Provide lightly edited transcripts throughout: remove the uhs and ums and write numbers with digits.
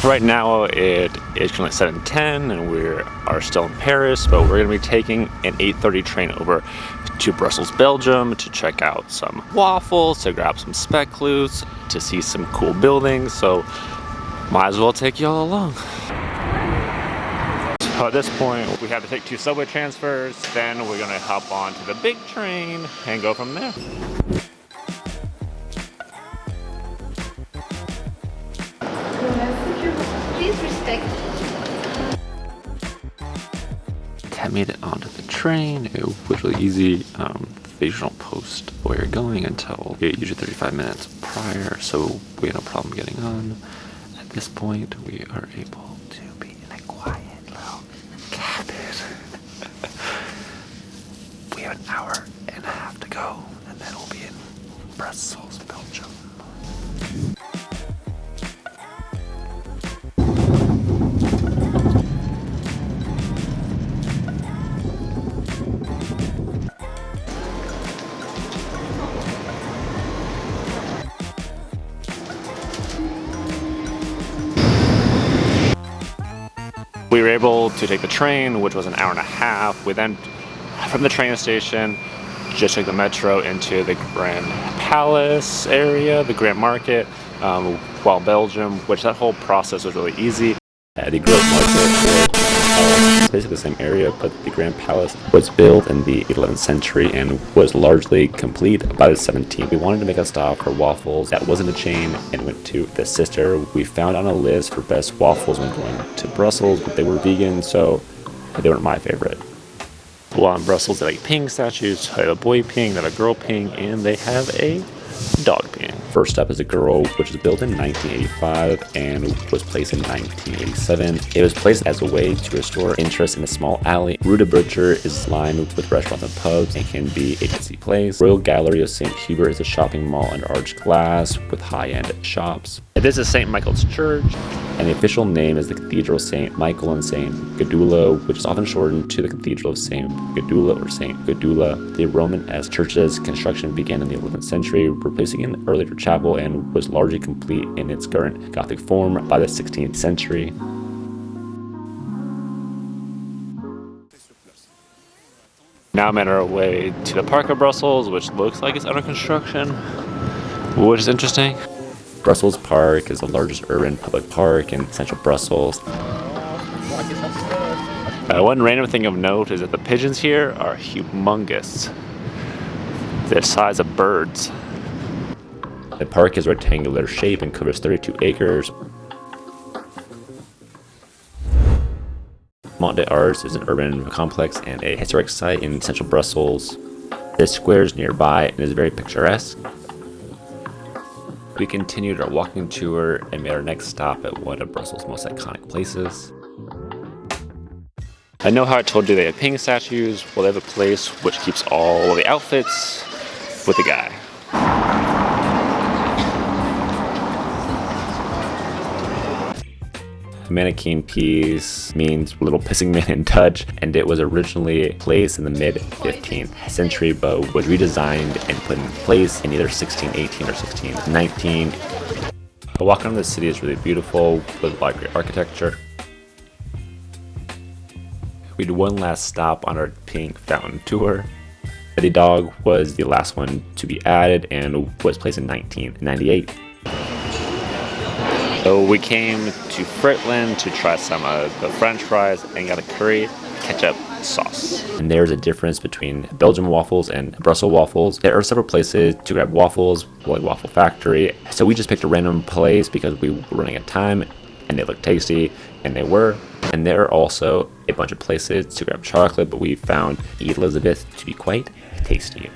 Right now it is currently 7:10 and we are still in Paris, but we're going to be taking an 8:30 train over to Brussels, Belgium to check out some waffles, to grab some speckloos, to see some cool buildings, so might as well take y'all along. So at this point we have to take 2 subway transfers, then we're going to hop on to the big train and go from there. Please respect. 10 made it onto the train. It was really easy. They usually don't post where you're going until usually 35 minutes prior, so we had no problem getting on. At this point, we are able to be in a quiet little cabin. We have an hour and a half to go, and then we'll be in Brussels, Belgium. We were able to take the train, which was an hour and a half. We then, from the train station, just took the metro into the Grand Palace area, the Grand Market, while Belgium, which that whole process was really easy. The Grand Market was basically the same area, but the Grand Palace was built in the 11th century and was largely complete by the 17th. We wanted to make a stop for waffles that wasn't a chain and went to the sister we found on a list for best waffles when going to Brussels, but they were vegan, so they weren't my favorite. While in Brussels, they have ping statues. They have a boy ping, they have a girl ping, and they have a dog ping. First up is a girl, which was built in 1985 and was placed in 1987. It was placed as a way to restore interest in a small alley. Rue Des Bouchers is lined with restaurants and pubs and can be a busy place. Royal Gallery of St. Hubert is a shopping mall under arched glass with high-end shops. This is St. Michael's Church, and the official name is the Cathedral of St. Michael and St. Gudula, which is often shortened to the Cathedral of St. Gudula or St. Gudula. The Romanesque church's construction began in the 11th century, replacing an earlier chapel, and was largely complete in its current Gothic form by the 16th century. Now I'm on our way to the Park of Brussels, which looks like it's under construction, which is interesting. Brussels Park is the largest urban public park in central Brussels. One random thing of note is that the pigeons here are humongous. They're the size of birds. The park is rectangular shape and covers 32 acres. Mont des Arts is an urban complex and a historic site in central Brussels. This square is nearby and is very picturesque. We continued our walking tour and made our next stop at one of Brussels' most iconic places. I know how I told you they have ping statues. Well, they have a place which keeps all of the outfits with the guy. Manneken Pis means little pissing man in Dutch, and it was originally placed in the mid-15th century, but was redesigned and put in place in either 1618 or 1619. Walking around the city is really beautiful with a lot of great architecture. We did one last stop on our pink fountain tour. The dog was the last one to be added and was placed in 1998. So we came to Fritland to try some of the French fries and got a curry ketchup sauce. And there's a difference between Belgian waffles and Brussels waffles. There are several places to grab waffles, like Waffle Factory. So we just picked a random place because we were running out of time and they looked tasty, and they were. And there are also a bunch of places to grab chocolate, but we found Elizabeth to be quite tasty.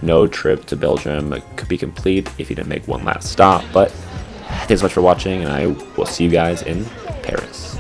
No trip to Belgium could be complete if you didn't make one last stop, but thanks so much for watching, and I will see you guys in Paris.